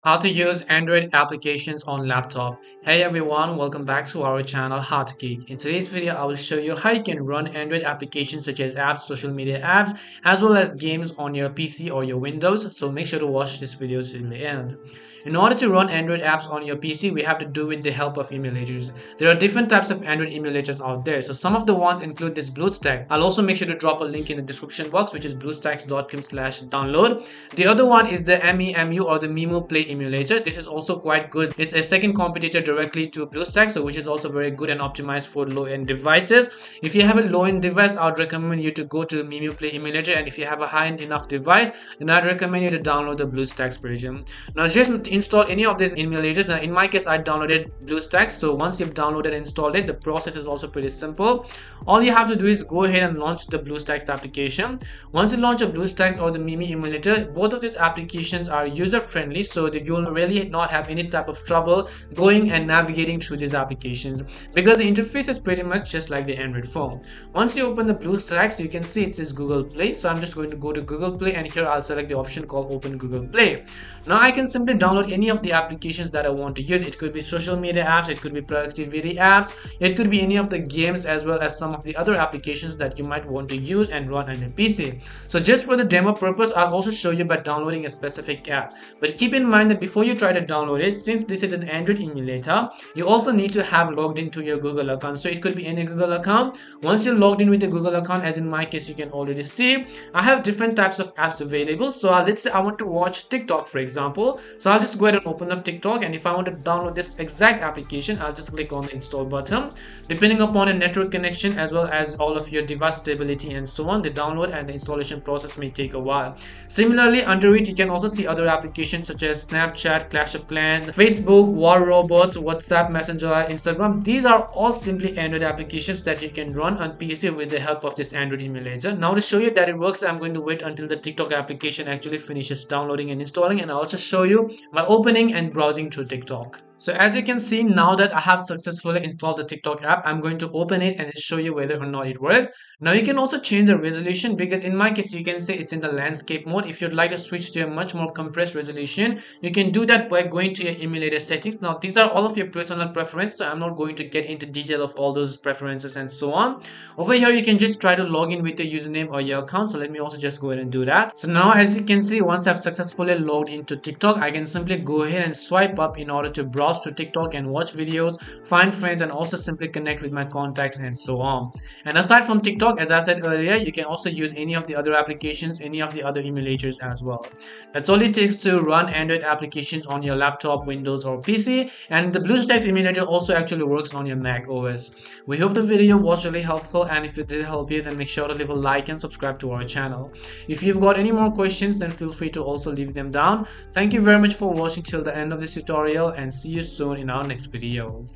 How to use Android applications on laptop. Hey everyone, welcome back to our channel How to Geek. In today's video, I will show you how you can run Android applications such as apps, social media apps, as well as games on your PC or your Windows. So make sure to watch this video till the end. In order to run Android apps on your PC, we have to do with the help of emulators. There are different types of Android emulators out there. So some of the ones include this BlueStack. I'll also make sure to drop a link in the description box, which is bluestacks.com/download. The other one is the MEMU or the Mimo Play emulator. This is also quite good. It's a second competitor directly to BlueStacks, so which is also very good and optimized for low-end devices. If you have a low-end device, I would recommend you to go to Mimo Play emulator, and if you have a high-end enough device, then I'd recommend you to download the BlueStacks version. Now just install any of these emulators. Now in my case, I downloaded BlueStacks. So once you've downloaded and installed it, the process is also pretty simple. All you have to do is go ahead and launch the BlueStacks application. Once you launch a BlueStacks or the Mimi emulator, both of these applications are user-friendly, so that you'll really not have any type of trouble going and navigating through these applications, because the interface is pretty much just like the Android phone. Once you open the BlueStacks, you can see it says Google Play. So I'm just going to go to Google Play, and here I'll select the option called Open Google Play. Now I can simply download any of the applications that I want to use. It could be social media apps, it could be productivity apps, it could be any of the games, as well as some of the other applications that you might want to use and run on your PC. So just for the demo purpose, I'll also show you by downloading a specific app. But keep in mind that before you try to download it, since this is an Android emulator, you also need to have logged into your Google account. So it could be any Google account. Once you're logged in with the Google account, as in my case, you can already see I have different types of apps available. So let's say I want to watch TikTok, for example. So I'll just go ahead and open up TikTok, and if I want to download this exact application, I'll just click on the install button. Depending upon a network connection as well as all of your device stability and so on, the download and the installation process may take a while. Similarly, under it you can also see other applications such as Snapchat, Clash of Clans, Facebook, War Robots, WhatsApp, Messenger, Instagram. These are all simply Android applications that you can run on PC with the help of this Android emulator. Now to show you that it works, I'm going to wait until the TikTok application actually finishes downloading and installing, and I'll also show you by opening and browsing through TikTok. So as you can see, now that I have successfully installed the TikTok app, I'm going to open it and show you whether or not it works. Now you can also change the resolution, because in my case you can say it's in the landscape mode. If you'd like to switch to a much more compressed resolution, you can do that by going to your emulator settings. Now these are all of your personal preference, so I'm not going to get into detail of all those preferences and so on. Over here you can just try to log in with your username or your account. So let me also just go ahead and do that. So now as you can see, once I've successfully logged into TikTok, I can simply go ahead and swipe up in order to browse to TikTok and watch videos, find friends, and also simply connect with my contacts and so on. And aside from TikTok, as I said earlier, you can also use any of the other applications, any of the other emulators as well. That's all it takes to run Android applications on your laptop, Windows, or PC. And the BlueStacks emulator also actually works on your Mac OS. We hope the video was really helpful, and if it did help you, then make sure to leave a like and subscribe to our channel. If you've got any more questions, then feel free to also leave them down. Thank you very much for watching till the end of this tutorial, and see you soon in our next video.